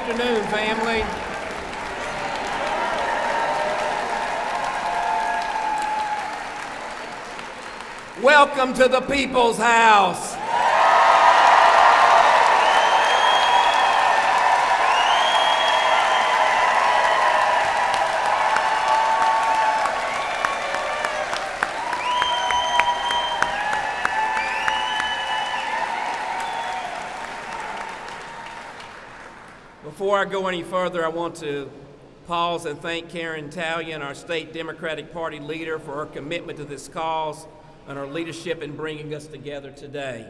afternoon, family. Welcome to the People's House. Before I go any further, I want to pause and thank Tallian, our state Democratic Party leader, for her commitment to this cause and her leadership in bringing us together today.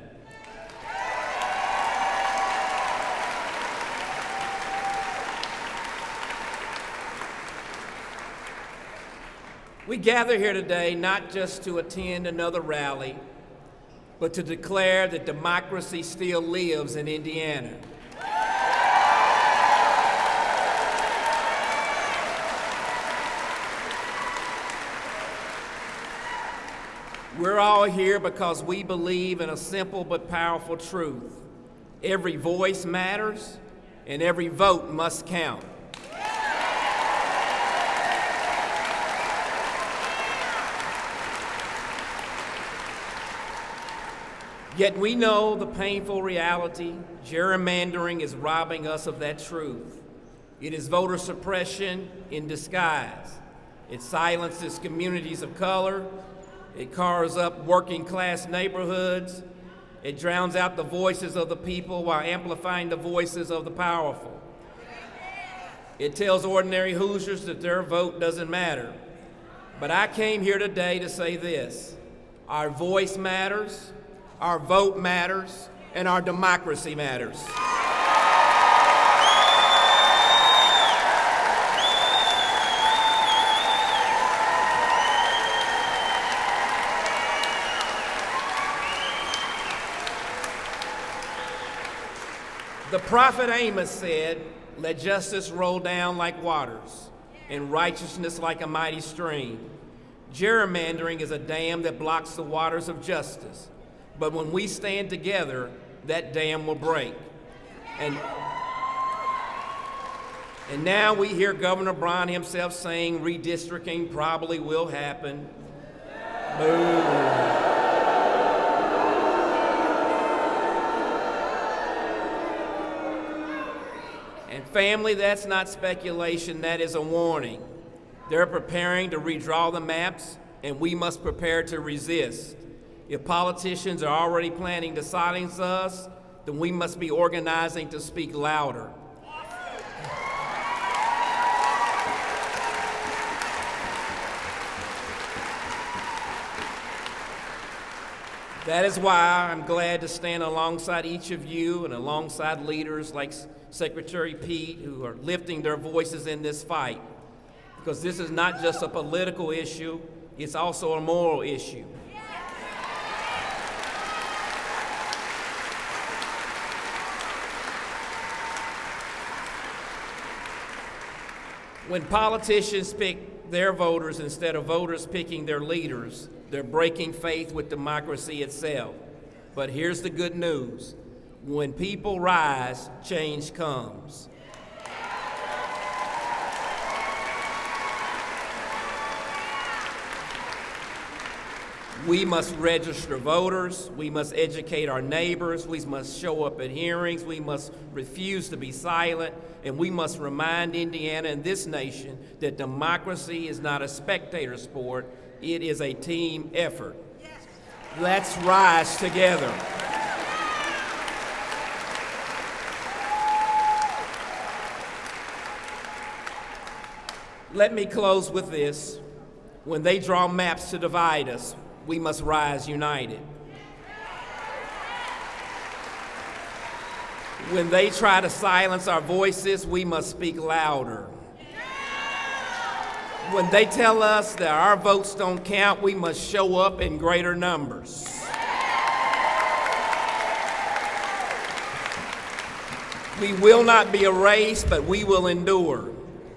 We gather here today not just to attend another rally, but to declare that democracy still lives in Indiana. We're all here because we believe in a simple but powerful truth. Every voice matters, and every vote must count. Yet we know the painful reality: gerrymandering is robbing us of that truth. It is voter suppression in disguise. It silences communities of color. It carves up working class neighborhoods. It drowns out the voices of the people while amplifying the voices of the powerful. It tells ordinary Hoosiers that their vote doesn't matter. But I came here today to say this: our voice matters, our vote matters, and our democracy matters. The prophet Amos said, "Let justice roll down like waters, and righteousness like a mighty stream." Gerrymandering is a dam that blocks the waters of justice. But when we stand together, that dam will break. And now we hear Governor Brown himself saying redistricting probably will happen. Boo. And family, that's not speculation, that is a warning. They're preparing to redraw the maps, and we must prepare to resist. If politicians are already planning to silence us, then we must be organizing to speak louder. That is why I'm glad to stand alongside each of you and alongside leaders like Secretary Pete, who are lifting their voices in this fight. Because this is not just a political issue, it's also a moral issue. When politicians pick their voters instead of voters picking their leaders, they're breaking faith with democracy itself. But here's the good news: when people rise, change comes. We must register voters, we must educate our neighbors, we must show up at hearings, we must refuse to be silent, and we must remind Indiana and this nation that democracy is not a spectator sport, it is a team effort. Let's rise together. Let me close with this. When they draw maps to divide us, we must rise united. When they try to silence our voices, we must speak louder. When they tell us that our votes don't count, we must show up in greater numbers. We will not be erased, but we will endure.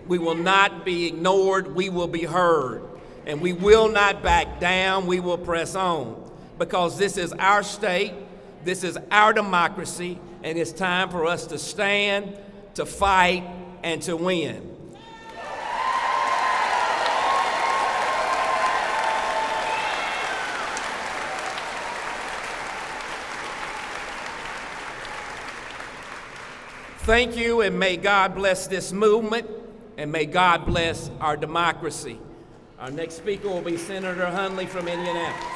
We will not be ignored, we will be heard. And we will not back down, we will press on. Because this is our state, this is our democracy, and it's time for us to stand, to fight, and to win. Thank you, and may God bless this movement, and may God bless our democracy. Our next speaker will be Senator Hunley from Indianapolis.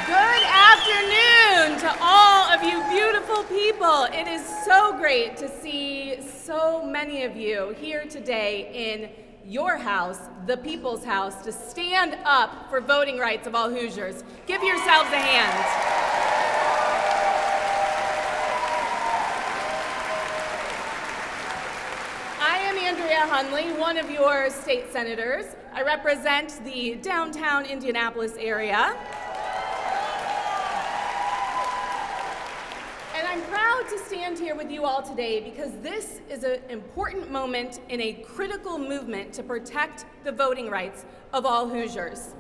Good afternoon to all of you beautiful people. It is so great to see so many of you here today in your house, the people's house, to stand up for voting rights of all Hoosiers. Give yourselves a hand. I am Andrea Hunley, one of your state senators. I represent the downtown Indianapolis area. And I'm proud to stand here with you all today because this is an important moment in a critical movement to protect the voting rights of all Hoosiers.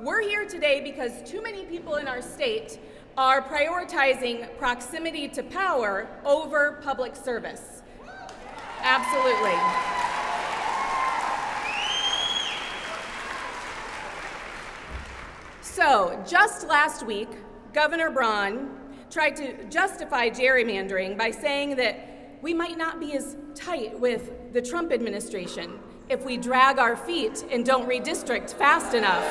We're here today because too many people in our state are prioritizing proximity to power over public service. Absolutely. So, just last week, Governor Braun tried to justify gerrymandering by saying that we might not be as tight with the Trump administration if we drag our feet and don't redistrict fast enough.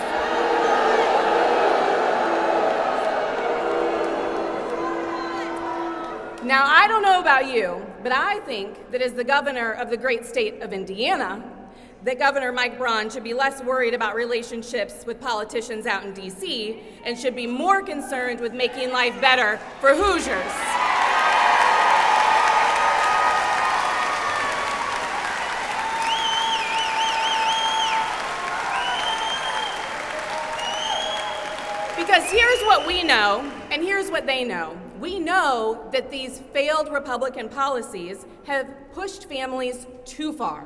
Now, I don't know about you, but I think that as the governor of the great state of Indiana, that Governor Mike Braun should be less worried about relationships with politicians out in D.C. and should be more concerned with making life better for Hoosiers. Because here's what we know, and here's what they know. We know that these failed Republican policies have pushed families too far.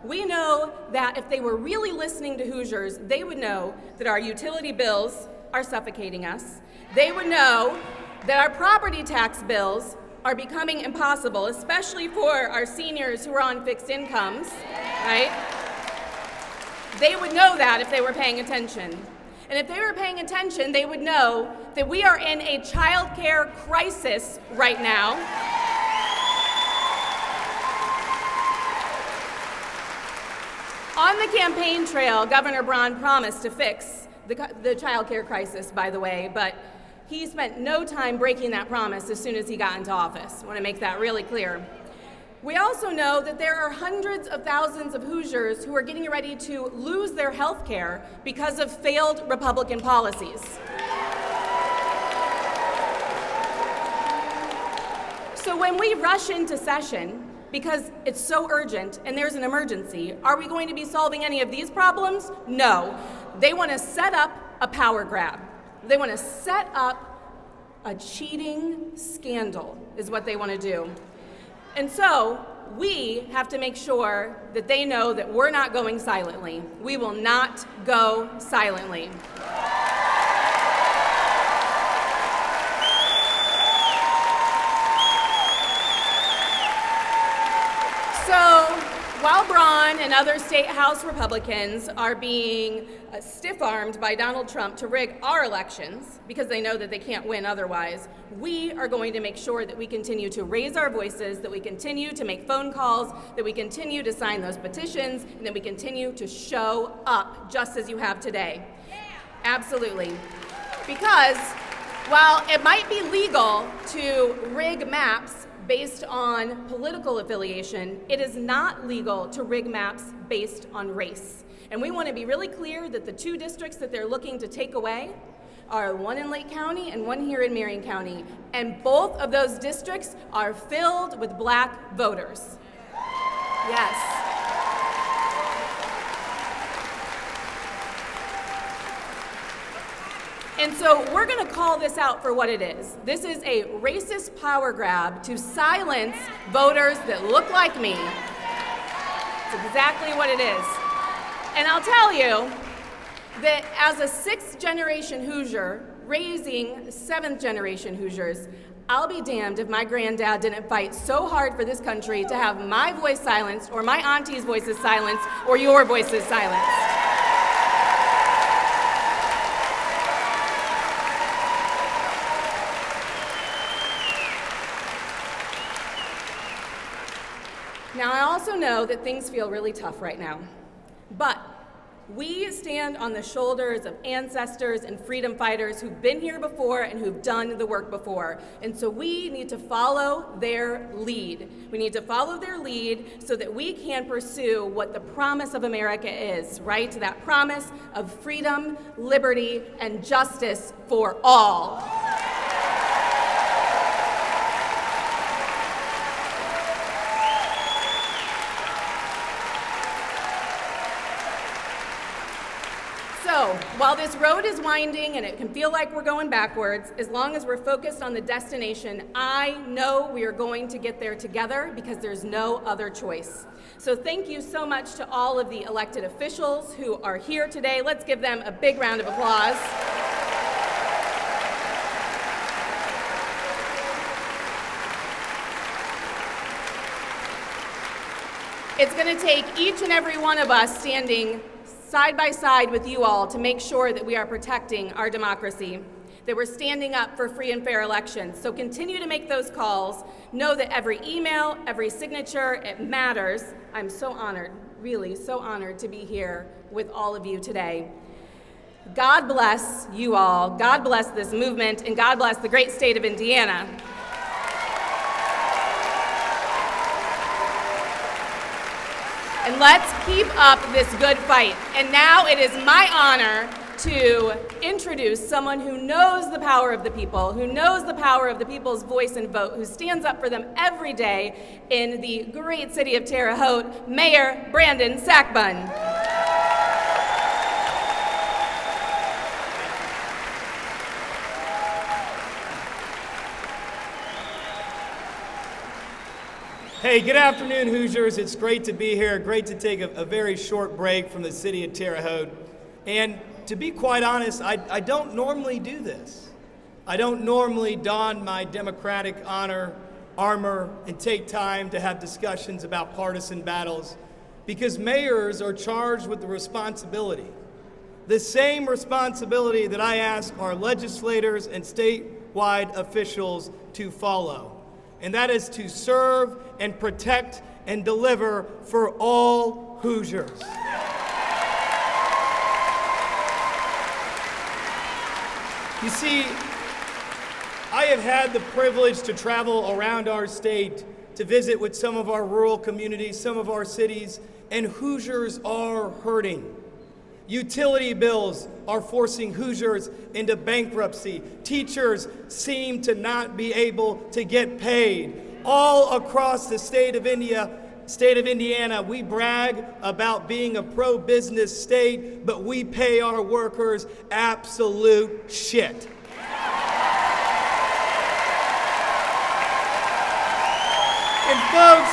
We know that if they were really listening to Hoosiers, they would know that our utility bills are suffocating us. They would know that our property tax bills are becoming impossible, especially for our seniors who are on fixed incomes, right? They would know that if they were paying attention. And if they were paying attention, they would know that we are in a child care crisis right now. On the campaign trail, Governor Braun promised to fix the child care crisis, by the way, but he spent no time breaking that promise as soon as he got into office. I want to make that really clear. We also know that there are hundreds of thousands of Hoosiers who are getting ready to lose their health care because of failed Republican policies. So when we rush into session, because it's so urgent and there's an emergency, are we going to be solving any of these problems? No. They want to set up a power grab. They want to set up a cheating scandal is what they want to do. And so we have to make sure that they know that we're not going silently. We will not go silently. So while Braun and other state House Republicans are being stiff-armed by Donald Trump to rig our elections because they know that they can't win otherwise, we are going to make sure that we continue to raise our voices, that we continue to make phone calls, that we continue to sign those petitions, and that we continue to show up just as you have today. Absolutely. Because while it might be legal to rig maps based on political affiliation, it is not legal to rig maps based on race. And we want to be really clear that the two districts that they're looking to take away are one in Lake County and one here in Marion County. And both of those districts are filled with black voters. Yes. And so we're going to call this out for what it is. This is a racist power grab to silence voters that look like me. It's exactly what it is. And I'll tell you, that as a sixth-generation Hoosier, raising seventh-generation Hoosiers, I'll be damned if my granddad didn't fight so hard for this country to have my voice silenced, or my auntie's voices silenced, or your voices silenced. Now, I also know that things feel really tough right now, but we stand on the shoulders of ancestors and freedom fighters who've been here before and who've done the work before. And so we need to follow their lead. We need to follow their lead so that we can pursue what the promise of America is, right? That promise of freedom, liberty, and justice for all. So, while this road is winding and it can feel like we're going backwards, as long as we're focused on the destination, I know we are going to get there together because there's no other choice. So thank you so much to all of the elected officials who are here today. Let's give them a big round of applause. It's going to take each and every one of us standing side by side with you all to make sure that we are protecting our democracy, that we're standing up for free and fair elections. So continue to make those calls. Know that every email, every signature, it matters. I'm so honored, really so honored to be here with all of you today. God bless you all. God bless this movement, and God bless the great state of Indiana. And let's keep up this good fight. And now it is my honor to introduce someone who knows the power of the people, who knows the power of the people's voice and vote, who stands up for them every day in the great city of Terre, Haute, Mayor Brandon Sakbun. Hey, good afternoon, Hoosiers. It's great to be here. Great to take a very short break from the city of Terre Haute. And to be quite honest, I don't normally do this. I don't normally don my Democratic armor and take time to have discussions about partisan battles, because mayors are charged with the responsibility, the same responsibility that I ask our legislators and statewide officials to follow. And that is to serve and protect and deliver for all Hoosiers. You see, I have had the privilege to travel around our state to visit with some of our rural communities, some of our cities, and Hoosiers are hurting. Utility bills are forcing Hoosiers into bankruptcy. Teachers seem to not be able to get paid. All across the state of Indiana, we brag about being a pro-business state, but we pay our workers absolute shit. And folks,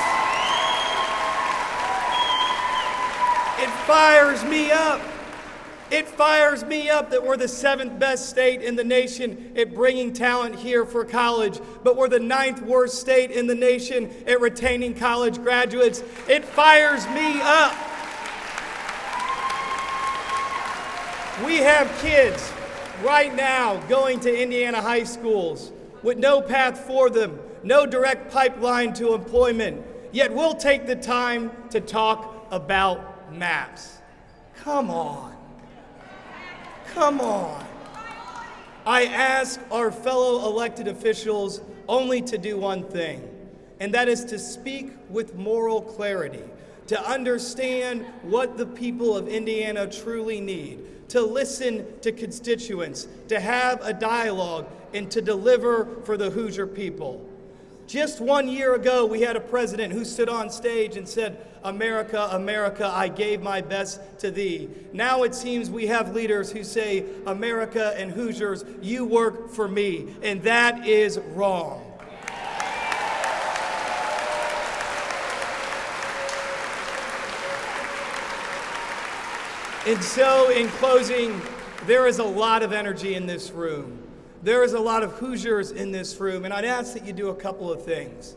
it fires me up. It fires me up that we're the 7th best state in the nation at bringing talent here for college, but we're the 9th worst state in the nation at retaining college graduates. It fires me up. We have kids right now going to Indiana high schools with no path for them, no direct pipeline to employment, yet we'll take the time to talk about maps. Come on. Come on. I ask our fellow elected officials only to do one thing, and that is to speak with moral clarity, to understand what the people of Indiana truly need, to listen to constituents, to have a dialogue, and to deliver for the Hoosier people. Just 1 year ago, we had a president who stood on stage and said, "America, America, I gave my best to thee." Now it seems we have leaders who say, "America and Hoosiers, you work for me," and that is wrong. And so, in closing, there is a lot of energy in this room. There is a lot of Hoosiers in this room, and I'd ask that you do a couple of things.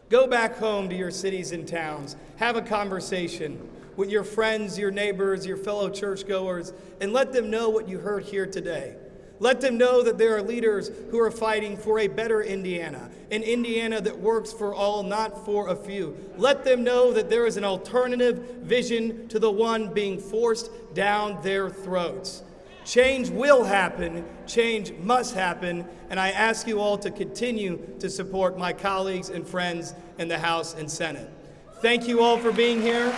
Go back home to your cities and towns. Have a conversation with your friends, your neighbors, your fellow churchgoers, and let them know what you heard here today. Let them know that there are leaders who are fighting for a better Indiana, an Indiana that works for all, not for a few. Let them know that there is an alternative vision to the one being forced down their throats. Change will happen, change must happen, and I ask you all to continue to support my colleagues and friends in the House and Senate. Thank you all for being here.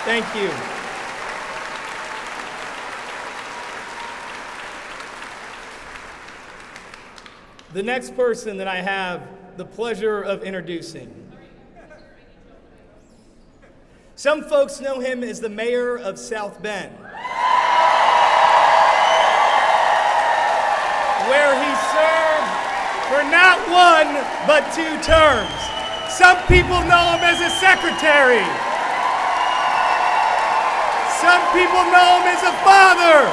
Thank you. The next person that I have the pleasure of introducing. Some folks know him as the mayor of South Bend, where he served for not one, but 2 terms. Some people know him as a secretary. Some people know him as a father.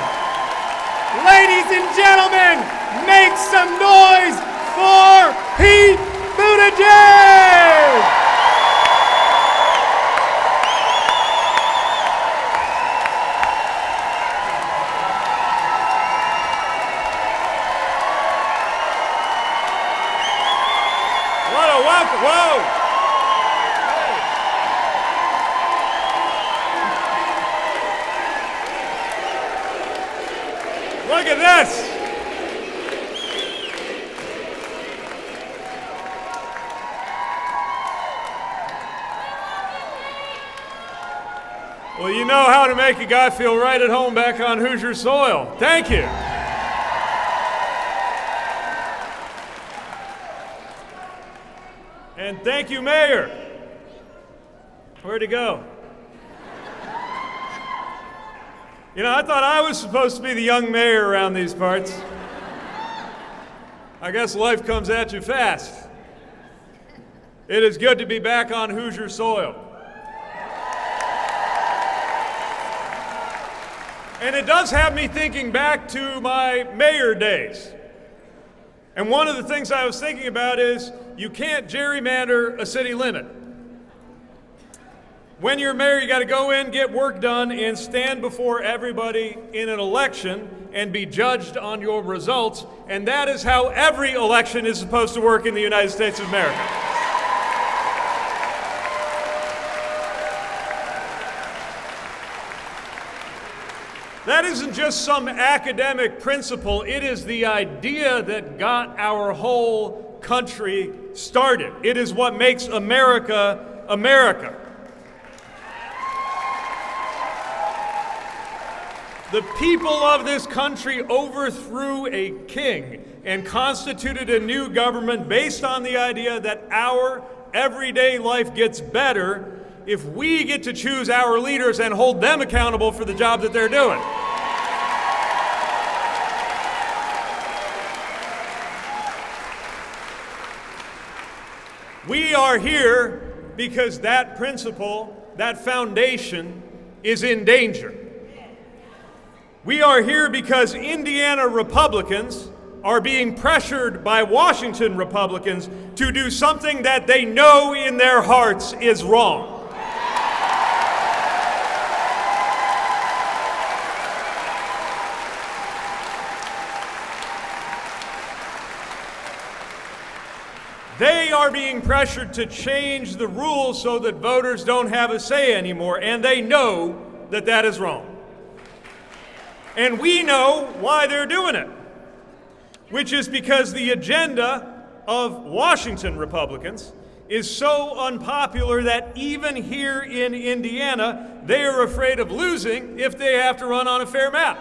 Ladies and gentlemen, make some noise for Pete Buttigieg! What a welcome, whoa! Look at this! Well, you know how to make a guy feel right at home back on Hoosier soil. Thank you. And thank you, Mayor. Where'd he go? You know, I thought I was supposed to be the young mayor around these parts. I guess life comes at you fast. It is good to be back on Hoosier soil. And it does have me thinking back to my mayor days. And one of the things I was thinking about is you can't gerrymander a city limit. When you're mayor, you got to go in, get work done, and stand before everybody in an election and be judged on your results. And that is how every election is supposed to work in the United States of America. That isn't just some academic principle. It is the idea that got our whole country started. It is what makes America, America. The people of this country overthrew a king and constituted a new government based on the idea that our everyday life gets better if we get to choose our leaders and hold them accountable for the job that they're doing. We are here because that principle, that foundation, is in danger. We are here because Indiana Republicans are being pressured by Washington Republicans to do something that they know in their hearts is wrong. They are being pressured to change the rules so that voters don't have a say anymore, and they know that that is wrong. And we know why they're doing it, which is because the agenda of Washington Republicans is so unpopular that even here in Indiana, they are afraid of losing if they have to run on a fair map.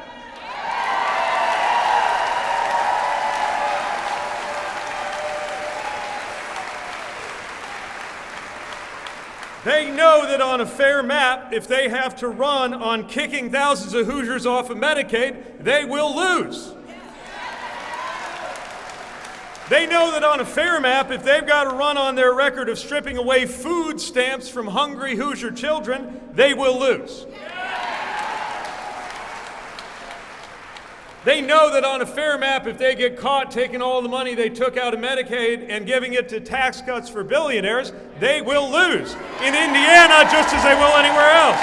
They know that on a fair map, if they have to run on kicking thousands of Hoosiers off of Medicaid, they will lose. They know that on a fair map, if they've got to run on their record of stripping away food stamps from hungry Hoosier children, they will lose. They know that on a fair map, if they get caught taking all the money they took out of Medicaid and giving it to tax cuts for billionaires, they will lose in Indiana just as they will anywhere else.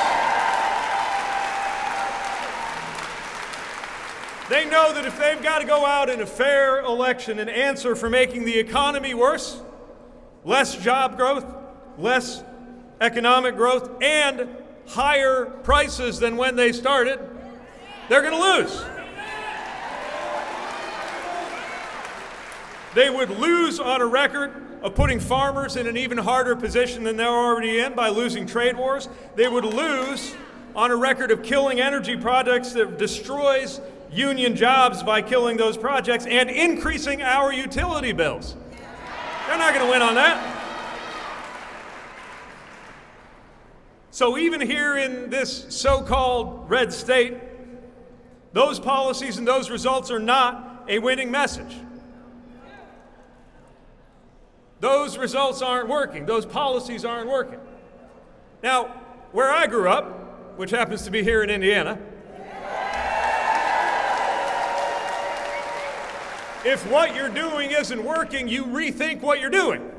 They know that if they've got to go out in a fair election and answer for making the economy worse, less job growth, less economic growth, and higher prices than when they started, they're going to lose. They would lose on a record of putting farmers in an even harder position than they're already in by losing trade wars. They would lose on a record of killing energy projects that destroys union jobs by killing those projects and increasing our utility bills. They're not going to win on that. So even here in this so-called red state, those policies and those results are not a winning message. Those results aren't working. Those policies aren't working. Now, where I grew up, which happens to be here in Indiana, if what you're doing isn't working, you rethink what you're doing.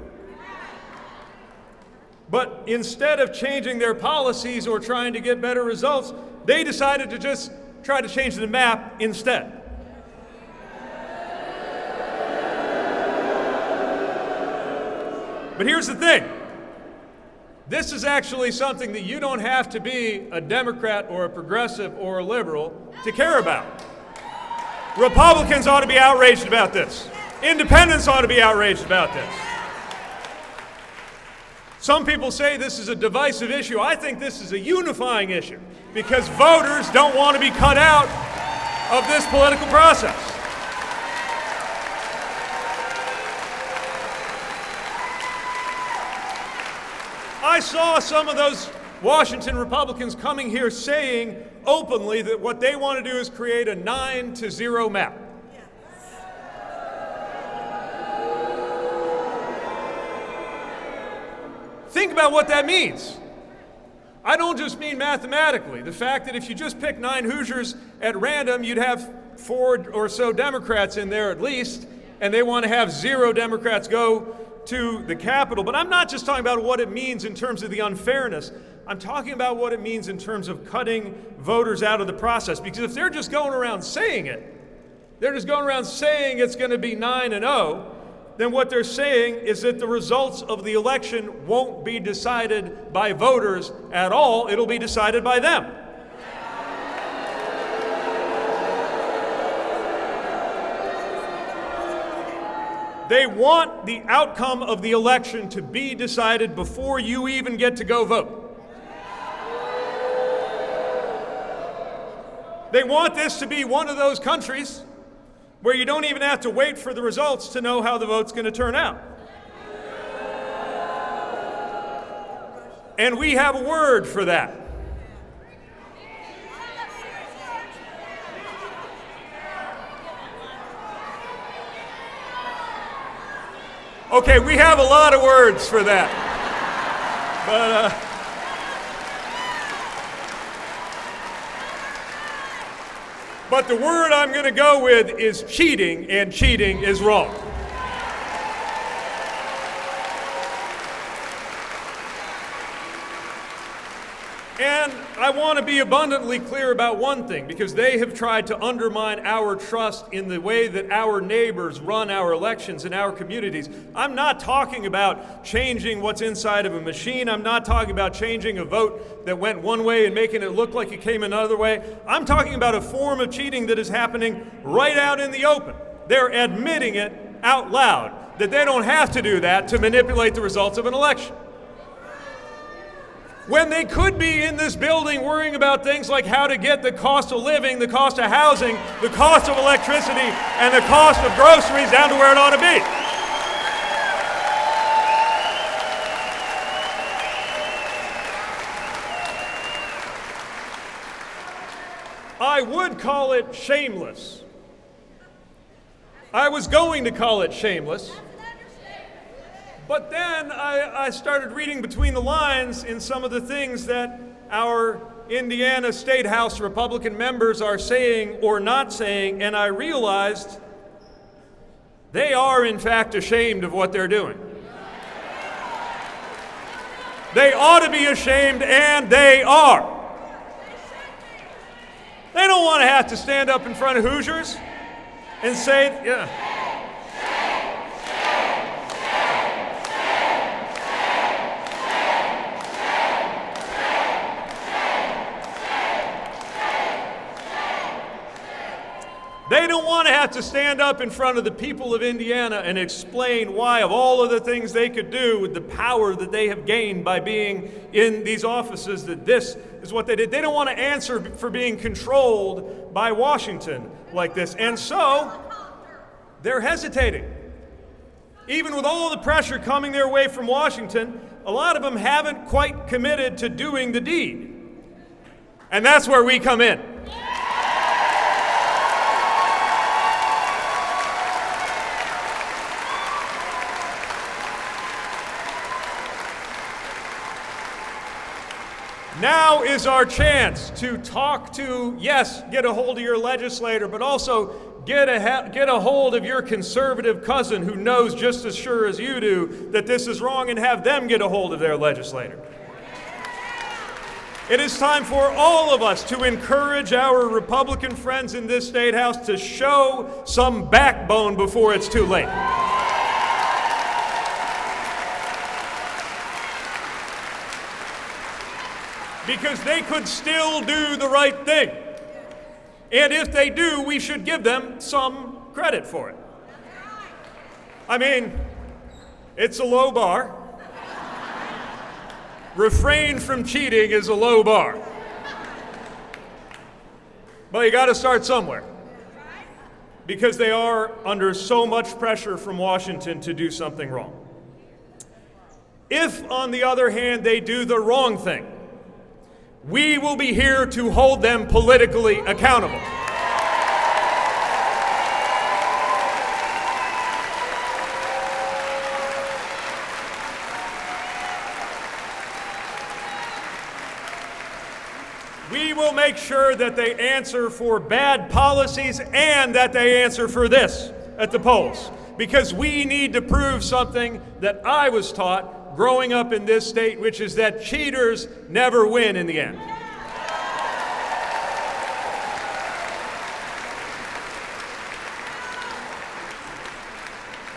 But instead of changing their policies or trying to get better results, they decided to just try to change the map instead. But here's the thing. This is actually something that you don't have to be a Democrat or a progressive or a liberal to care about. Republicans ought to be outraged about this. Independents ought to be outraged about this. Some people say this is a divisive issue. I think this is a unifying issue because voters don't want to be cut out of this political process. I saw some of those Washington Republicans coming here saying openly that what they want to do is create a 9-0 map. Think about what that means. I don't just mean mathematically. The fact that if you just pick 9 Hoosiers at random, you'd have 4 or so Democrats in there at least, and they want to have 0 Democrats go to the Capitol. But I'm not just talking about what it means in terms of the unfairness. I'm talking about what it means in terms of cutting voters out of the process. Because if they're just going around saying it, they're just going around saying it's going to be 9-0, then what they're saying is that the results of the election won't be decided by voters at all. It'll be decided by them. They want the outcome of the election to be decided before you even get to go vote. They want this to be one of those countries where you don't even have to wait for the results to know how the vote's going to turn out. And we have a word for that. Okay, we have a lot of words for that. But the word I'm going to go with is cheating, and cheating is wrong. And I want to be abundantly clear about one thing, because they have tried to undermine our trust in the way that our neighbors run our elections in our communities. I'm not talking about changing what's inside of a machine. I'm not talking about changing a vote that went one way and making it look like it came another way. I'm talking about a form of cheating that is happening right out in the open. They're admitting it out loud, that they don't have to do that to manipulate the results of an election. When they could be in this building worrying about things like how to get the cost of living, the cost of housing, the cost of electricity, and the cost of groceries down to where it ought to be. I would call it shameless I was going to call it shameless. But then I started reading between the lines in some of the things that our Indiana State House Republican members are saying or not saying, and I realized they are, in fact, ashamed of what they're doing. They ought to be ashamed, and they are. They don't want to have to stand up in front of Hoosiers and say, yeah. They don't want to have to stand up in front of the people of Indiana and explain why, of all of the things they could do with the power that they have gained by being in these offices, that this is what they did. They don't want to answer for being controlled by Washington like this. And so they're hesitating. Even with all the pressure coming their way from Washington, a lot of them haven't quite committed to doing the deed. And that's where we come in. Now is our chance to talk to, yes, get a hold of your legislator, but also get a hold of your conservative cousin who knows just as sure as you do that this is wrong, and have them get a hold of their legislator. It is time for all of us to encourage our Republican friends in this state house to show some backbone before it's too late. Because they could still do the right thing. And if they do, we should give them some credit for it. I mean, it's a low bar. Refrain from cheating is a low bar. But you got to start somewhere. Because they are under so much pressure from Washington to do something wrong. If, on the other hand, they do the wrong thing, we will be here to hold them politically accountable. We will make sure that they answer for bad policies and that they answer for this at the polls. Because we need to prove something that I was taught growing up in this state, which is that cheaters never win in the end.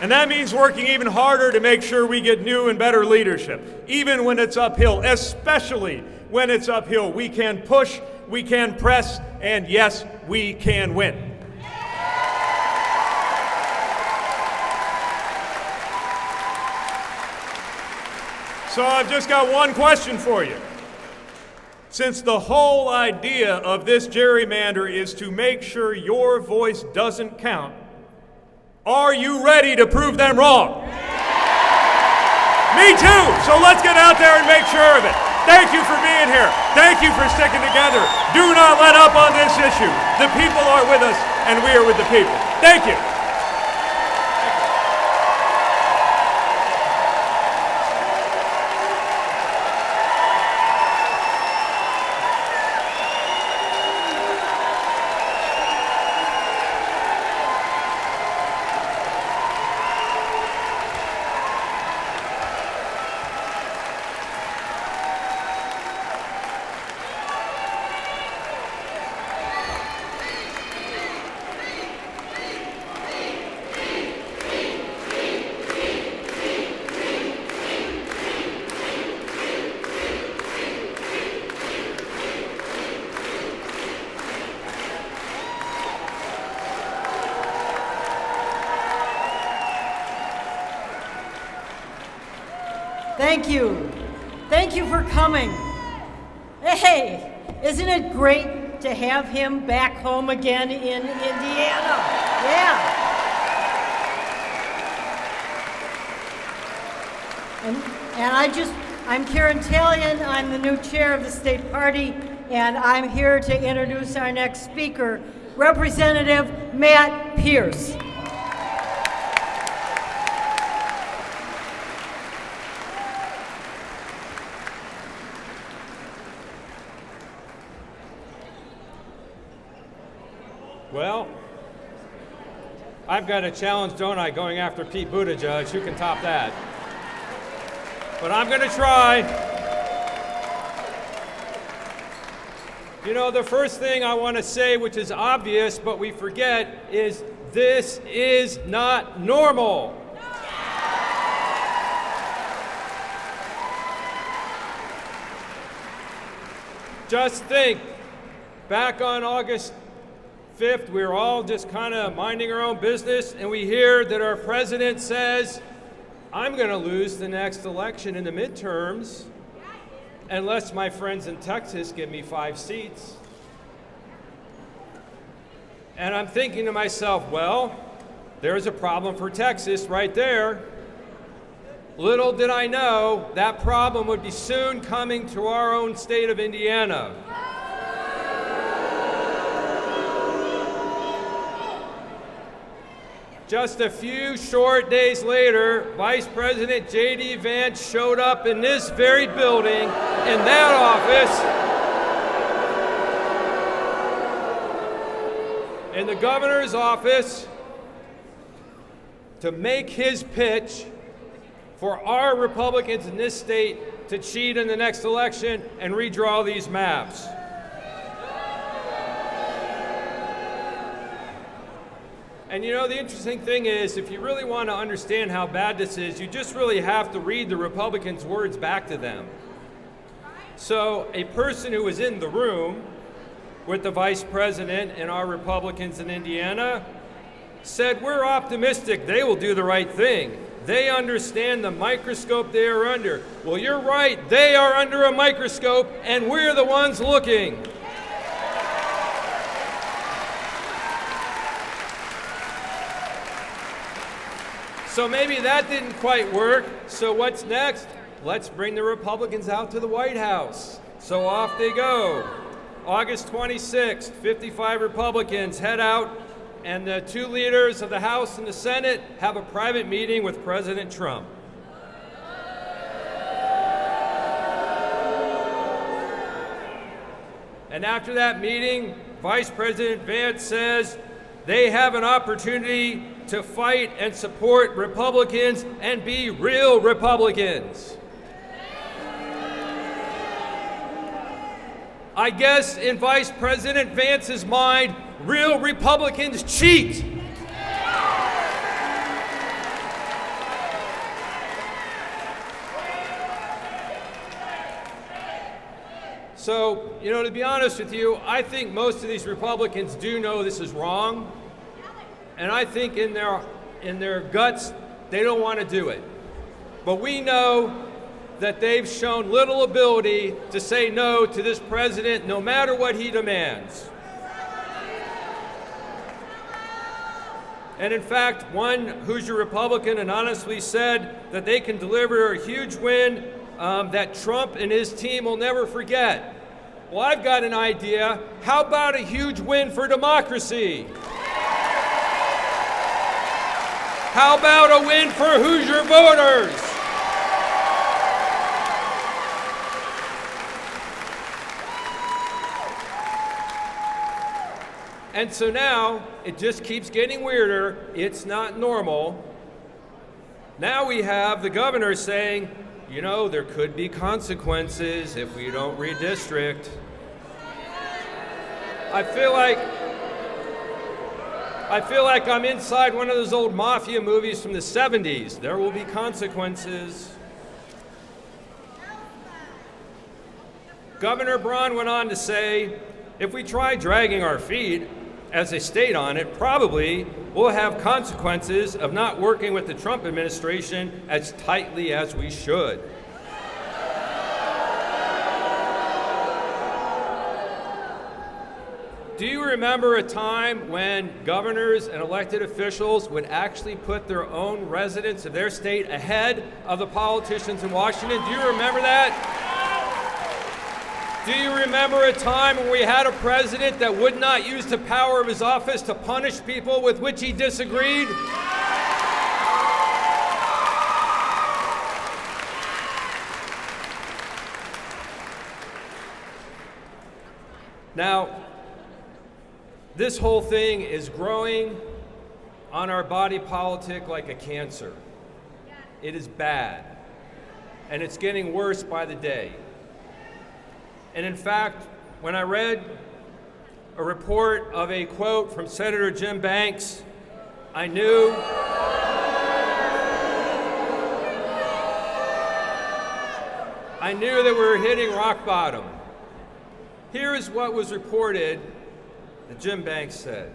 And that means working even harder to make sure we get new and better leadership, even when it's uphill, especially when it's uphill. We can push, we can press, and yes, we can win. So I've just got one question for you. Since the whole idea of this gerrymander is to make sure your voice doesn't count, are you ready to prove them wrong? Me too! So let's get out there and make sure of it. Thank you for being here. Thank you for sticking together. Do not let up on this issue. The people are with us, and we are with the people. Thank you. Thank you. Thank you for coming. Hey, isn't it great to have him back home again in Indiana? Yeah. And I'm Karen Tallian. I'm the new chair of the state party, and I'm here to introduce our next speaker, Representative Matt Pierce. Well, I've got a challenge, don't I, going after Pete Buttigieg. Who can top that? But I'm going to try. You know, the first thing I want to say, which is obvious, but we forget, is this is not normal. Just think, back on August 5th, we were all just kind of minding our own business, and we hear that our president says, I'm going to lose the next election in the midterms unless my friends in Texas give me 5 seats. And I'm thinking to myself, well, there's a problem for Texas right there. Little did I know that problem would be soon coming to our own state of Indiana. Just a few short days later, Vice President J.D. Vance showed up in this very building, in that office, in the governor's office, to make his pitch for our Republicans in this state to cheat in the next election and redraw these maps. And you know, the interesting thing is, if you really want to understand how bad this is, you just really have to read the Republicans' words back to them. So a person who was in the room with the vice president and our Republicans in Indiana said, we're optimistic they will do the right thing. They understand the microscope they are under. Well, you're right, they are under a microscope and we're the ones looking. So maybe that didn't quite work. So what's next? Let's bring the Republicans out to the White House. So off they go. August 26th, 55 Republicans head out, and the 2 leaders of the House and the Senate have a private meeting with President Trump. And after that meeting, Vice President Vance says they have an opportunity to fight and support Republicans and be real Republicans. I guess in Vice President Vance's mind, real Republicans cheat. So, you know, to be honest with you, I think most of these Republicans do know this is wrong. And I think in their guts, they don't want to do it. But we know that they've shown little ability to say no to this president, no matter what he demands. And in fact, one Hoosier Republican anonymously said that they can deliver a huge win that Trump and his team will never forget. Well, I've got an idea. How about a huge win for democracy? How about a win for Hoosier voters? And so now, it just keeps getting weirder. It's not normal. Now we have the governor saying, you know, there could be consequences if we don't redistrict. I feel like I'm inside one of those old mafia movies from the 70s. There will be consequences. Governor Braun went on to say, if we try dragging our feet as a state on it, probably we'll have consequences of not working with the Trump administration as tightly as we should. Do you remember a time when governors and elected officials would actually put their own residents of their state ahead of the politicians in Washington? Do you remember that? Do you remember a time when we had a president that would not use the power of his office to punish people with which he disagreed? Now, This whole thing is growing on our body politic like a cancer. It is bad, and it's getting worse by the day. And in fact, when I read a report of a quote from Senator Jim Banks, I knew that we were hitting rock bottom. Here is what was reported that Jim Banks said.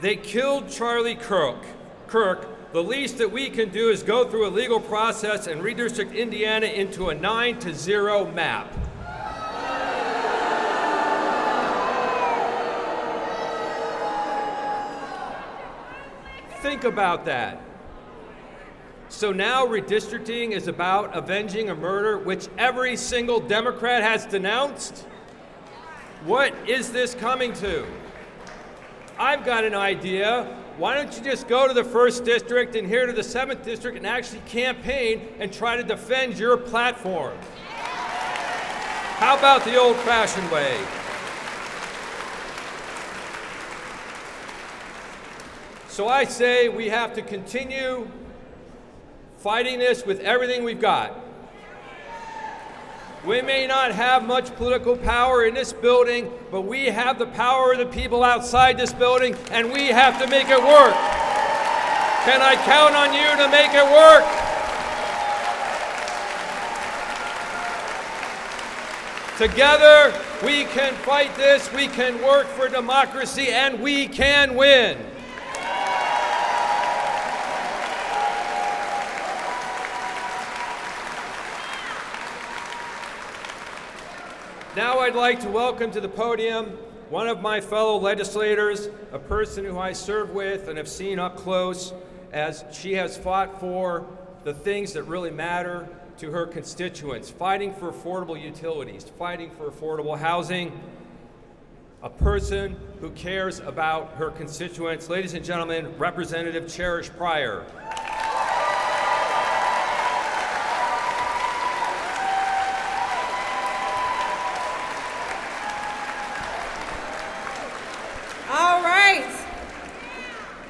They killed Charlie Kirk. The least that we can do is go through a legal process and redistrict Indiana into a 9-0 map. Think about that. So now redistricting is about avenging a murder which every single Democrat has denounced? What is this coming to? I've got an idea. Why don't you just go to the 1st District and here to the 7th District and actually campaign and try to defend your platform? How about the old-fashioned way? So I say we have to continue fighting this with everything we've got. We may not have much political power in this building, but we have the power of the people outside this building, and we have to make it work. Can I count on you to make it work? Together, we can fight this, we can work for democracy, and we can win. Now I'd like to welcome to the podium one of my fellow legislators, a person who I serve with and have seen up close as she has fought for the things that really matter to her constituents, fighting for affordable utilities, fighting for affordable housing, a person who cares about her constituents. Ladies and gentlemen, Representative Cherrish Pryor.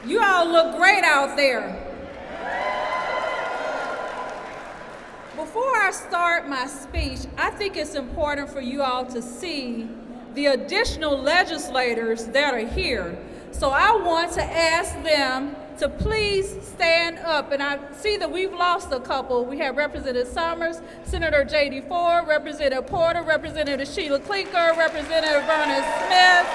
You all look great out there. Before I start my speech, I think it's important for you all to see the additional legislators that are here. So I want to ask them to please stand up. And I see that we've lost a couple. We have Representative Summers, Senator J.D. Ford, Representative Porter, Representative Sheila Clinker, Representative Vernon Smith.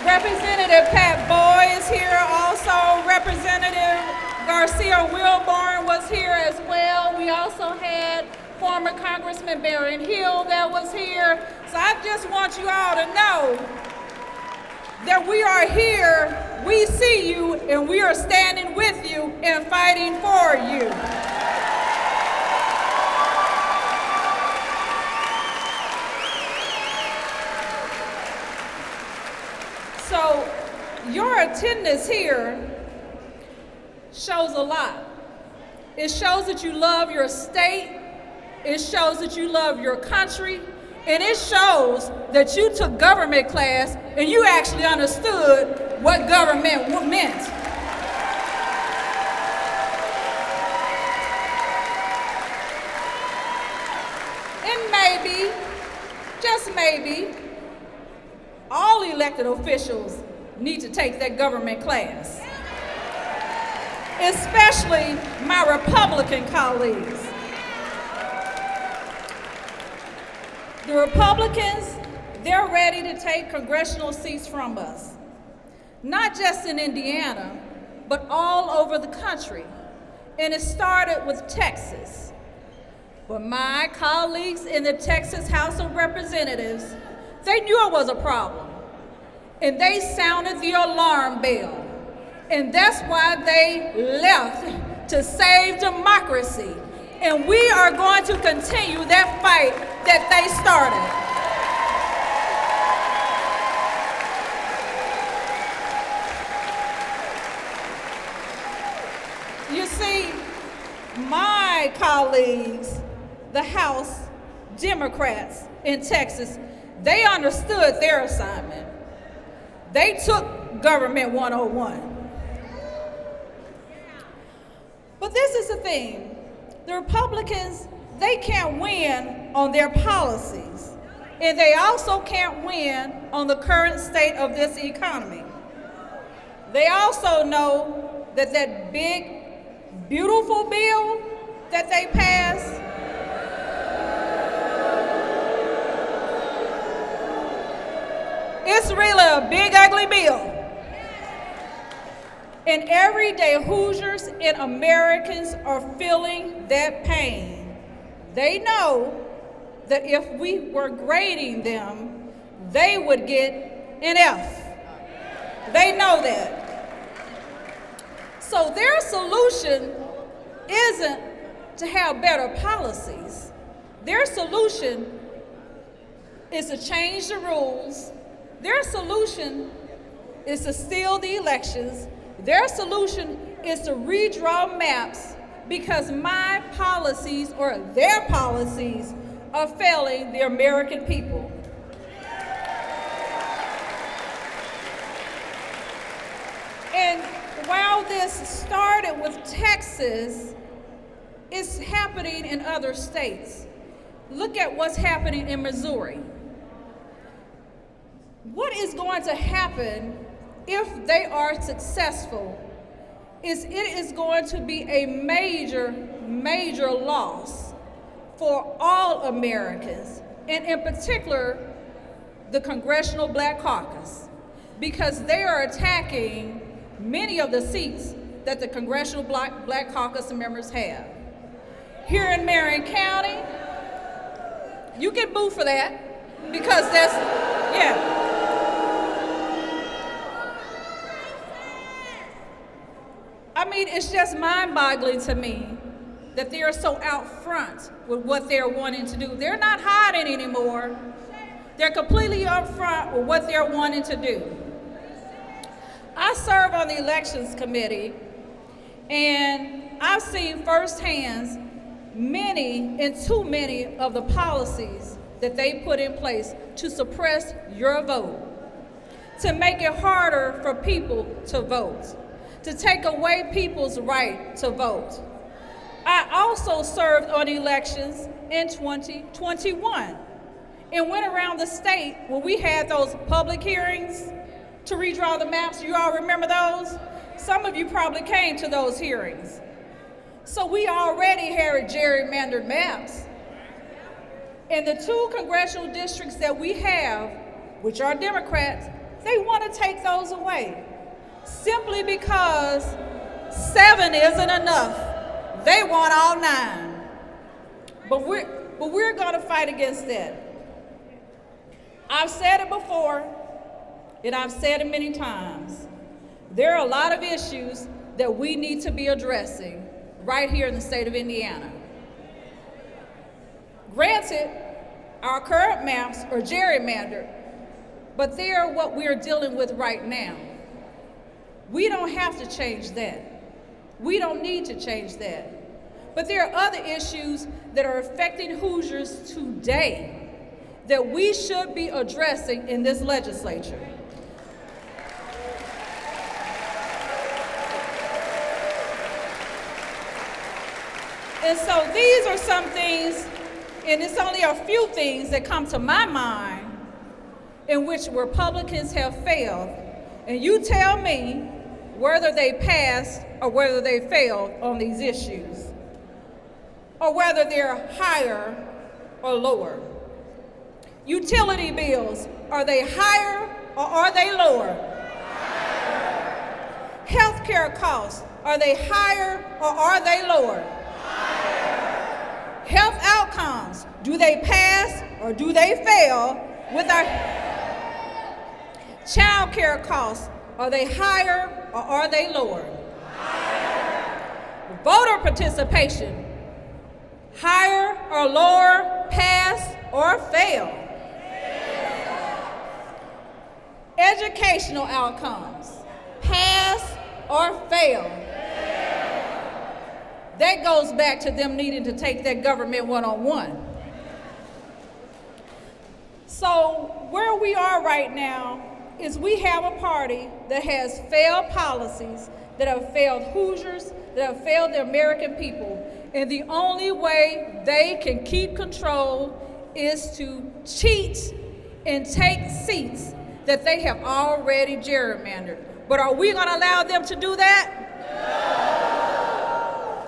Representative Pat Boy is here also. Representative Garcia Wilborn was here as well. We also had former Congressman Barron Hill that was here. So I just want you all to know that we are here, we see you, and we are standing with you and fighting for you. So your attendance here shows a lot. It shows that you love your state, it shows that you love your country, and it shows that you took government class and you actually understood what government meant. And maybe, just maybe, all elected officials need to take that government class, especially my Republican colleagues. The Republicans, they're ready to take congressional seats from us, not just in Indiana, but all over the country. And it started with Texas. But my colleagues in the Texas House of Representatives, they knew it was a problem, and they sounded the alarm bell, and that's why they left to save democracy, and we are going to continue that fight that they started. my colleagues, the House Democrats in Texas, they understood their assignment. They took Government 101. But this is the thing, the Republicans, they can't win on their policies, and they also can't win on the current state of this economy. They also know that that big, beautiful bill that they passed, it's really a big, ugly bill. And every day, Hoosiers and Americans are feeling that pain. They know that if we were grading them, they would get an F. They know that. So their solution isn't to have better policies. Their solution is to change the rules. Their solution is to steal the elections. Their solution is to redraw maps because my policies or their policies are failing the American people. And while this started with Texas, it's happening in other states. Look at what's happening in Missouri. What is going to happen if they are successful is it is going to be a major, major loss for all Americans, and in particular, the Congressional Black Caucus, because they are attacking many of the seats that the Congressional Black Caucus members have. Here in Marion County, you get booed for that, because that's, yeah. I mean, it's just mind-boggling to me that they are so out front with what they're wanting to do. They're not hiding anymore. They're completely up front with what they're wanting to do. I serve on the elections committee, and I've seen firsthand too many of the policies that they put in place to suppress your vote, to make it harder for people to vote, to take away people's right to vote. I also served on elections in 2021 and went around the state when we had those public hearings to redraw the maps. You all remember those? Some of you probably came to those hearings. So we already had gerrymandered maps. And the 2 congressional districts that we have, which are Democrats, they want to take those away. Simply because 7 isn't enough. They want all 9. But we're going to fight against that. I've said it before, and I've said it many times. There are a lot of issues that we need to be addressing right here in the state of Indiana. Granted, our current maps are gerrymandered, but they are what we're dealing with right now. We don't have to change that. We don't need to change that. But there are other issues that are affecting Hoosiers today that we should be addressing in this legislature. And so these are some things, and it's only a few things that come to my mind in which Republicans have failed. And you tell me whether they passed or whether they failed on these issues, or whether they're higher or lower. Utility bills, are they higher or are they lower? Higher. Healthcare costs, are they higher or are they lower? Higher. Health outcomes, do they pass or do they fail with our child care costs? Are they higher or are they lower? Higher. Voter participation, higher or lower, pass or fail? Educational outcomes, pass or fail? that goes back to them needing to take that government one-on-one. So where we are right now is we have a party that has failed policies, that have failed Hoosiers, that have failed the American people. And the only way they can keep control is to cheat and take seats that they have already gerrymandered. But are we going to allow them to do that?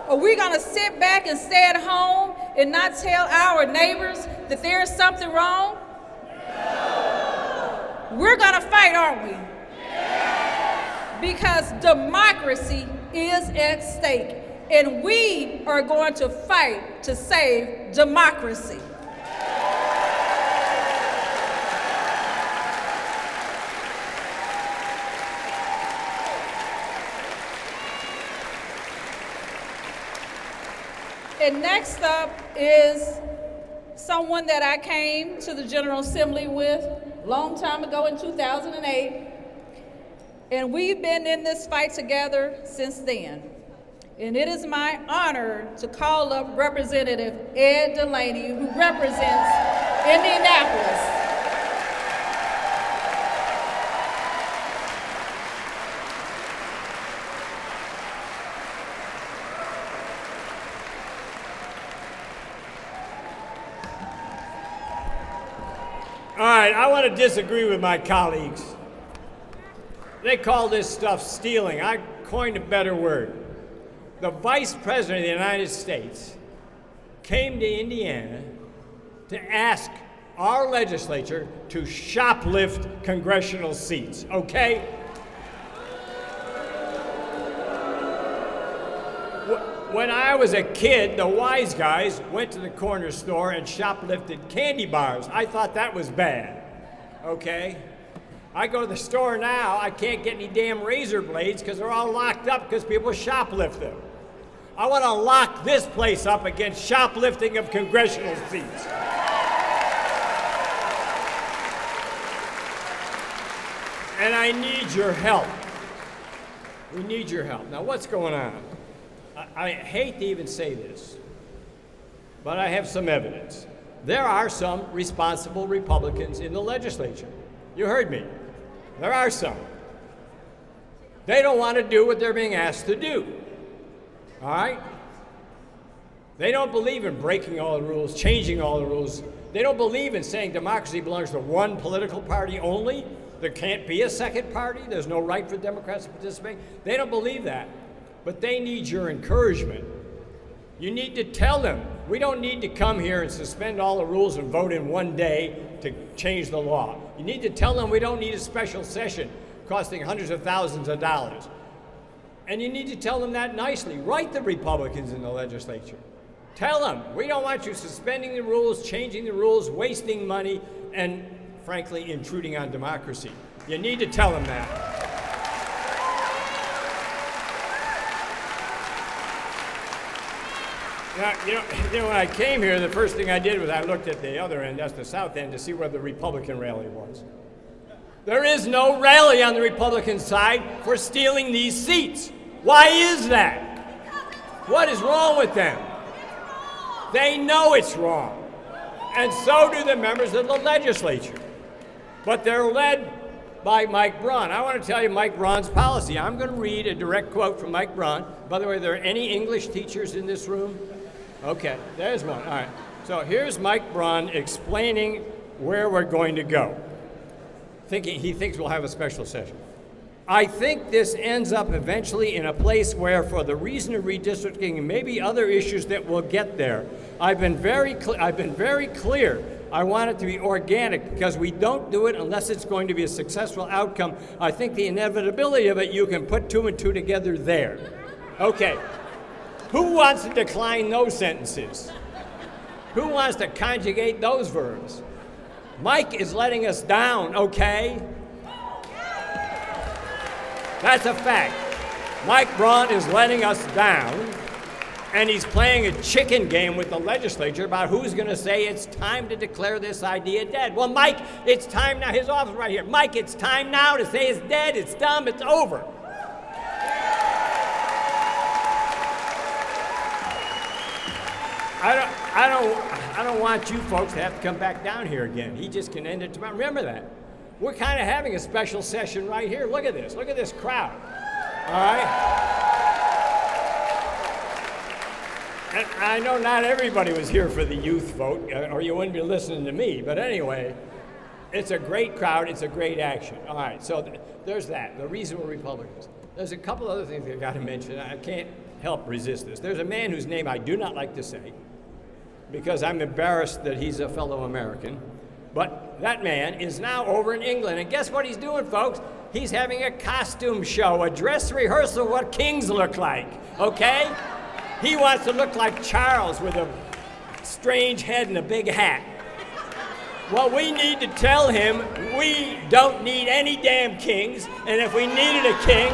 No. Are we going to sit back and stay at home and not tell our neighbors that there's something wrong? No. We're going to fight, aren't we? Yes. Because democracy is at stake, and we are going to fight to save democracy. And next up is someone that I came to the General Assembly with a long time ago in 2008. And we've been in this fight together since then. And it is my honor to call up Representative DeLaney, who represents Indianapolis. All right, I want to disagree with my colleagues. They call this stuff stealing. I coined a better word. The Vice President of the United States came to Indiana to ask our legislature to shoplift congressional seats, okay? When I was a kid, the wise guys went to the corner store and shoplifted candy bars. I thought that was bad, okay? I go to the store now, I can't get any damn razor blades because they're all locked up because people shoplift them. I want to lock this place up against shoplifting of congressional seats. And I need your help. We need your help. Now, what's going on? I hate to even say this, but I have some evidence. There are some responsible Republicans in the legislature. You heard me. There are some. They don't want to do what they're being asked to do. All right? They don't believe in breaking all the rules, changing all the rules. They don't believe in saying democracy belongs to one political party only. There can't be a second party. There's no right for Democrats to participate. They don't believe that. But they need your encouragement. You need to tell them, we don't need to come here and suspend all the rules and vote in one day to change the law. You need to tell them we don't need a special session costing hundreds of thousands of dollars. And you need to tell them that nicely. Write the Republicans in the legislature. Tell them, we don't want you suspending the rules, changing the rules, wasting money, and frankly, intruding on democracy. You need to tell them that. Now, you know, when I came here, the first thing I did was I looked at the other end, that's the south end, to see where the Republican rally was. There is no rally on the Republican side for stealing these seats. Why is that? What is wrong with them? They know it's wrong. And so do the members of the legislature. But they're led by Mike Braun. I want to tell you Mike Braun's policy. I'm going to read a direct quote from Mike Braun. By the way, are there any English teachers in this room? Okay, there's one. All right. So here's Mike Braun explaining where we're going to go. He thinks we'll have a special session. I think this ends up eventually in a place where, for the reason of redistricting and maybe other issues that will get there, I've been very clear. I want it to be organic because we don't do it unless it's going to be a successful outcome. I think the inevitability of it, you can put two and two together there. Okay. Who wants to decline those sentences? Who wants to conjugate those verbs? Mike is letting us down, okay? That's a fact. Mike Braun is letting us down, and he's playing a chicken game with the legislature about who's going to say it's time to declare this idea dead. Well, Mike, it's time now. His office right here. Mike, it's time now to say it's dead, it's dumb, it's over. I don't want you folks to have to come back down here again. He just can end it tomorrow. Remember that. We're kind of having a special session right here. Look at this. Look at this crowd. All right? And I know not everybody was here for the youth vote, or you wouldn't be listening to me. But anyway, it's a great crowd. It's a great action. All right, so there's that. The reason we're Republicans. There's a couple other things I've got to mention. I can't help resist this. There's a man whose name I do not like to say because I'm embarrassed that he's a fellow American. But that man is now over in England. And guess what he's doing, folks? He's having a costume show, a dress rehearsal of what kings look like, okay? He wants to look like Charles with a strange head and a big hat. Well, we need to tell him we don't need any damn kings, and if we needed a king,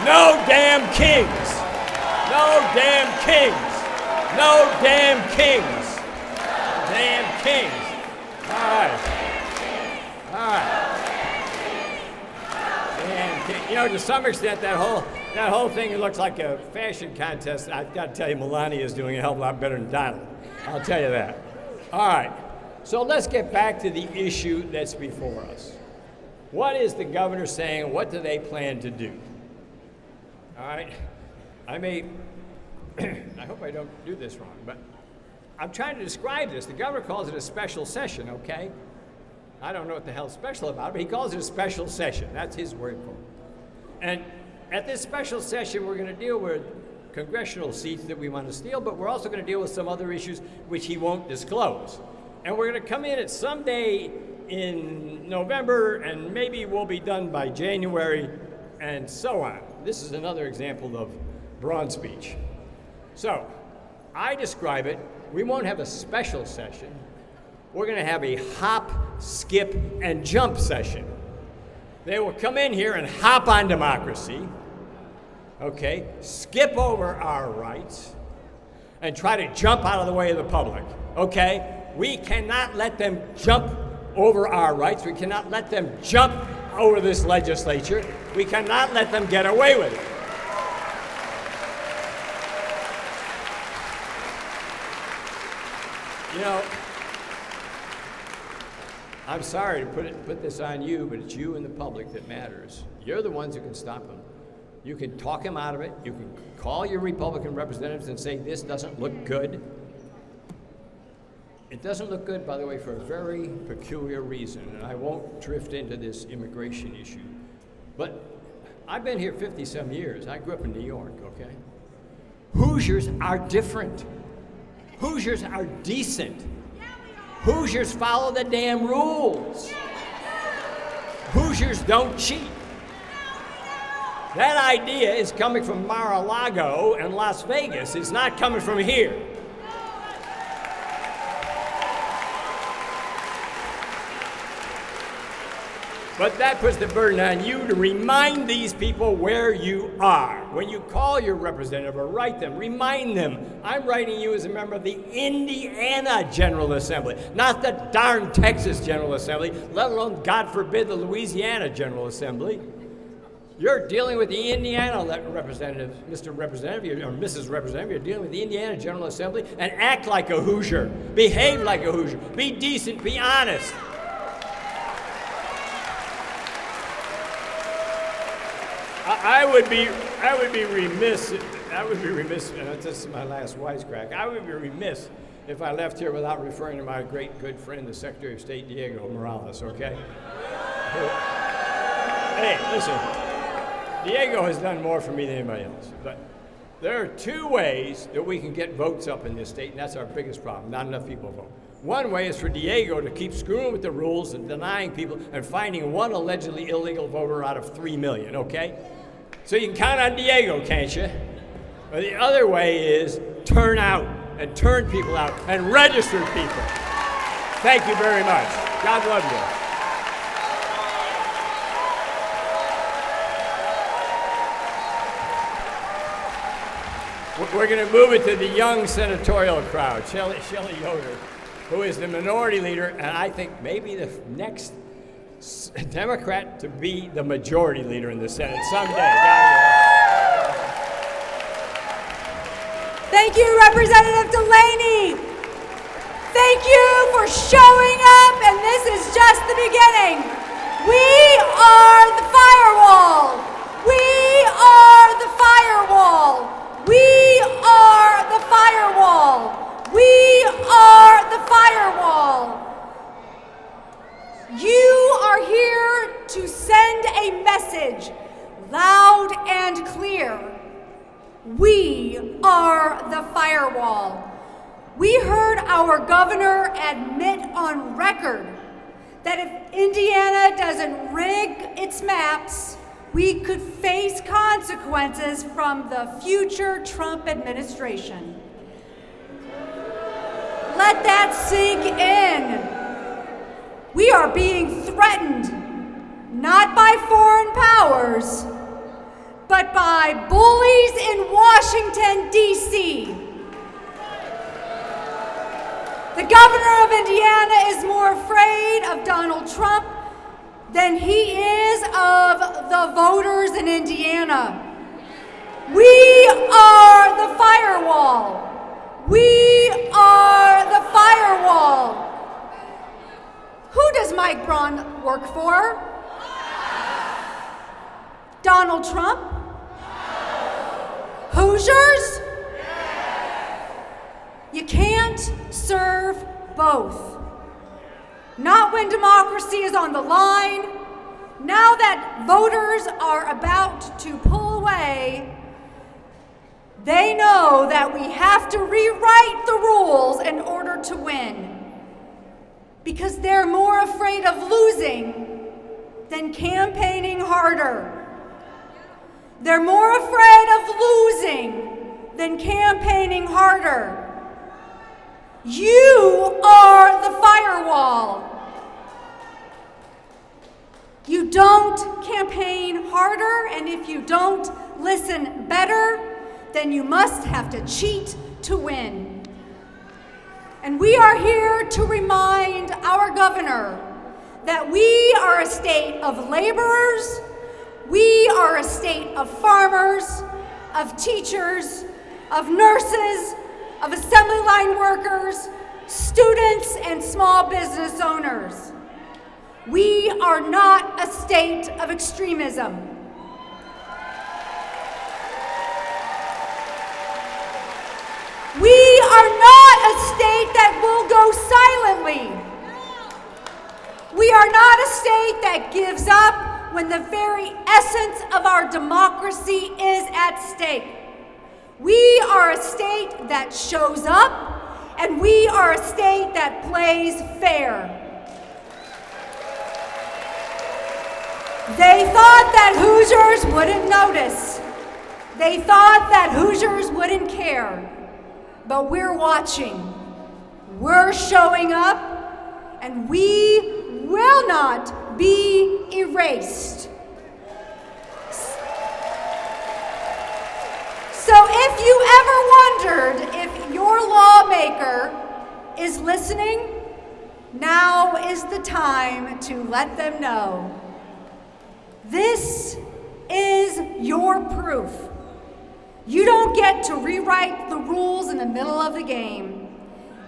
no damn kings. No damn kings. No damn kings. Damn kings. All right. All right. Damn king. You know, to some extent, that whole thing, it looks like a fashion contest. I've got to tell you, Melania is doing a hell of a lot better than Donald. I'll tell you that. All right. So let's get back to the issue that's before us. What is the governor saying? What do they plan to do? All right. I hope I don't do this wrong, but I'm trying to describe this. The governor calls it a special session, okay? I don't know what the hell's special about it, but he calls it a special session. That's his word for it. And at this special session, we're going to deal with congressional seats that we want to steal, but we're also going to deal with some other issues which he won't disclose. And we're going to come in at some day in November, and maybe we'll be done by January, and so on. This is another example of Braun speech. So, I describe it, we won't have a special session. We're going to have a hop, skip, and jump session. They will come in here and hop on democracy, okay, skip over our rights, and try to jump out of the way of the public, okay? We cannot let them jump over our rights. We cannot let them jump over this legislature. We cannot let them get away with it. You know, I'm sorry to put this on you, but it's you and the public that matters. You're the ones who can stop them. You can talk them out of it. You can call your Republican representatives and say, this doesn't look good. It doesn't look good, by the way, for a very peculiar reason, and I won't drift into this immigration issue. But I've been here 50-some years. I grew up in New York, okay? Hoosiers are different. Hoosiers are decent. Hoosiers follow the damn rules. Hoosiers don't cheat. That idea is coming from Mar-a-Lago and Las Vegas. It's not coming from here. But that puts the burden on you to remind these people where you are. When you call your representative or write them, remind them, I'm writing you as a member of the Indiana General Assembly, not the darn Texas General Assembly, let alone, God forbid, the Louisiana General Assembly. You're dealing with the Indiana representative, Mr. Representative, or Mrs. Representative. You're dealing with the Indiana General Assembly, and act like a Hoosier. Behave like a Hoosier. Be decent, be honest. I would be remiss, and this is my last wisecrack, I would be remiss if I left here without referring to my great good friend, the Secretary of State, Diego Morales, okay? Hey, listen, Diego has done more for me than anybody else, but there are two ways that we can get votes up in this state, and that's our biggest problem, not enough people vote. One way is for Diego to keep screwing with the rules and denying people and finding one allegedly illegal voter out of 3 million, okay? So you can count on Diego, can't you? Or the other way is turn out and turn people out and register people. Thank you very much. God love you. We're going to move it to the young senatorial crowd, Shelli Yoder, who is the minority leader, and I think maybe the next Democrat to be the majority leader in the Senate someday. Thank you, Representative DeLaney. Thank you for showing up, and this is just the beginning. We are the firewall. We are the firewall. We are the firewall. We are the firewall. You are here to send a message loud and clear. We are the firewall. We heard our governor admit on record that if Indiana doesn't rig its maps, we could face consequences from the future Trump administration. Let that sink in. We are being threatened, not by foreign powers, but by bullies in Washington, D.C. The governor of Indiana is more afraid of Donald Trump than he is of the voters in Indiana. We are the firewall. We are the firewall. Who does Mike Braun work for? Donald Trump? Hoosiers? You can't serve both. Not when democracy is on the line. Now that voters are about to pull away, they know that we have to rewrite the rules in order to win. Because they're more afraid of losing than campaigning harder. They're more afraid of losing than campaigning harder. You are the firewall. You don't campaign harder, and if you don't listen better, then you must have to cheat to win. And we are here to remind our governor that we are a state of laborers, we are a state of farmers, of teachers, of nurses, of assembly line workers, students, and small business owners. We are not a state of extremism. We are not a state that will go silently. We are not a state that gives up when the very essence of our democracy is at stake. We are a state that shows up, and we are a state that plays fair. They thought that Hoosiers wouldn't notice. They thought that Hoosiers wouldn't care. But we're watching. We're showing up, and we will not be erased. So if you ever wondered if your lawmaker is listening, now is the time to let them know. This is your proof. You don't get to rewrite the rules in the middle of the game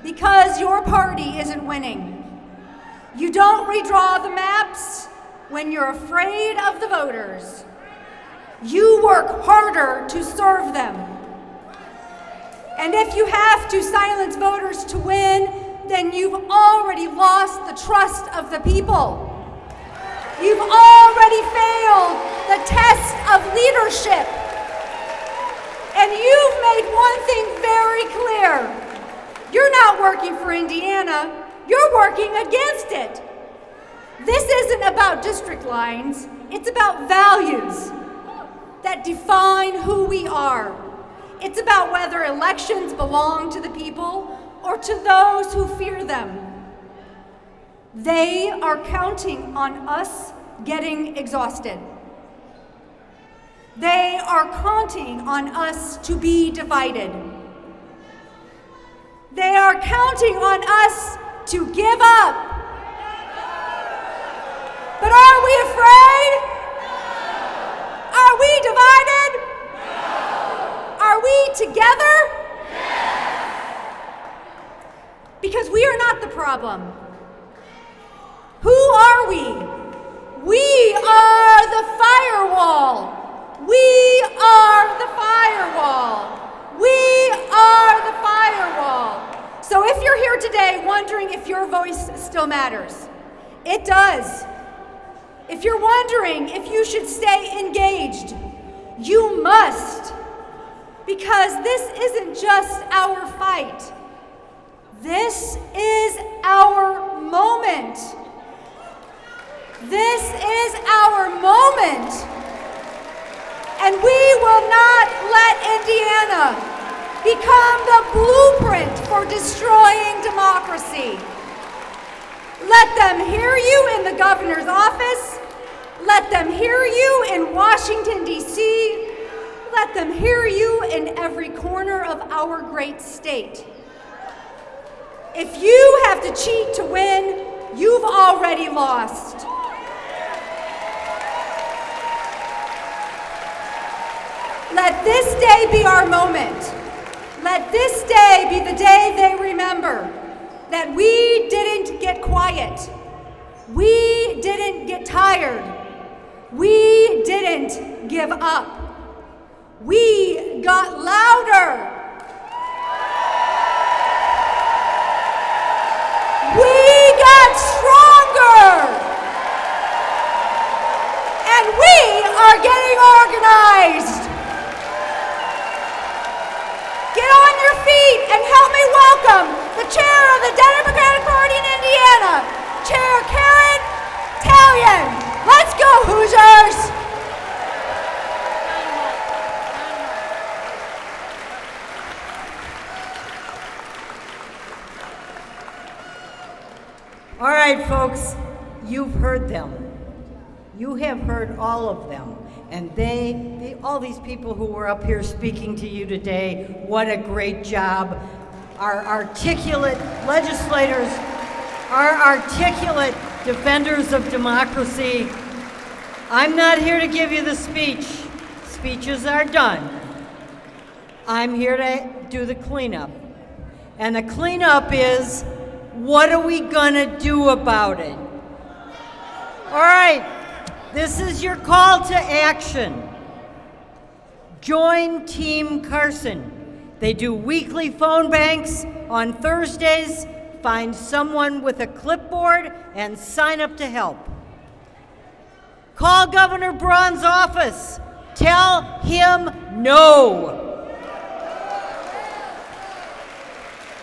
because your party isn't winning. You don't redraw the maps when you're afraid of the voters. You work harder to serve them. And if you have to silence voters to win, then you've already lost the trust of the people. You've already failed the test of leadership. And you've made one thing very clear. You're not working for Indiana, you're working against it. This isn't about district lines, it's about values that define who we are. It's about whether elections belong to the people or to those who fear them. They are counting on us getting exhausted. They are counting on us to be divided. They are counting on us to give up. But are we afraid? Are we divided? Are we together? because we are not the problem. Who are we? We are the firewall. We are the firewall. We are the firewall. So if you're here today wondering if your voice still matters, it does. If you're wondering if you should stay engaged, you must. Because this isn't just our fight. This is our moment. This is our moment. And we will not let Indiana become the blueprint for destroying democracy. Let them hear you in the governor's office. Let them hear you in Washington, D.C. Let them hear you in every corner of our great state. If you have to cheat to win, you've already lost. Let this day be our moment. Let this day be the day they remember that we didn't get quiet. We didn't get tired. We didn't give up. We got louder. We got stronger. And we are getting organized. Get on your feet and help me welcome the chair of the Democratic Party in Indiana, Chair Karen Tallian. Let's go, Hoosiers! All right, folks, you've heard them. You have heard all of them. And all these people who were up here speaking to you today, what a great job. Our articulate legislators, our articulate defenders of democracy. I'm not here to give you the speech. Speeches are done. I'm here to do the cleanup. And the cleanup is, what are we gonna do about it? All right. This is your call to action. Join Team Carson. They do weekly phone banks on Thursdays. Find someone with a clipboard and sign up to help. Call Governor Braun's office. Tell him no.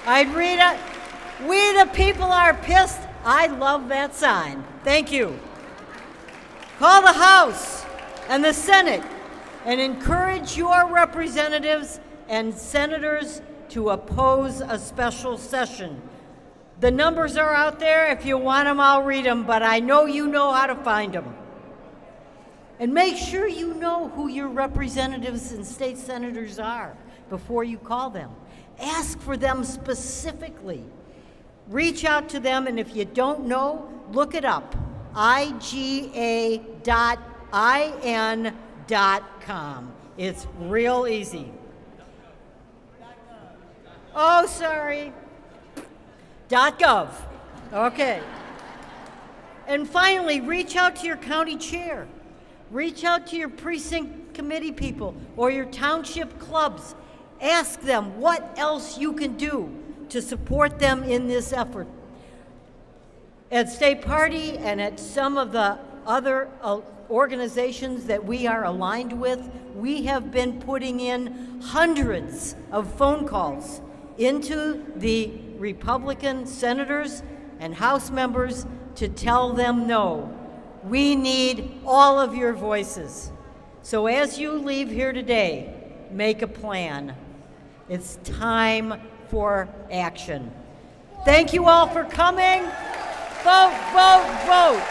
I'd read it. We the people are pissed. I love that sign. Thank you. Call the House and the Senate and encourage your representatives and senators to oppose a special session. The numbers are out there. If you want them, I'll read them, but I know you know how to find them. And make sure you know who your representatives and state senators are before you call them. Ask for them specifically. Reach out to them, and if you don't know, look it up. iga.in.com. It's real easy. Oh, sorry. .gov. Okay. And finally, reach out to your county chair. Reach out to your precinct committee people or your township clubs. Ask them what else you can do to support them in this effort. At State Party and at some of the other organizations that we are aligned with, we have been putting in hundreds of phone calls into the Republican senators and House members to tell them no. We need all of your voices. So as you leave here today, make a plan. It's time for action. Thank you all for coming. Vote, vote, vote.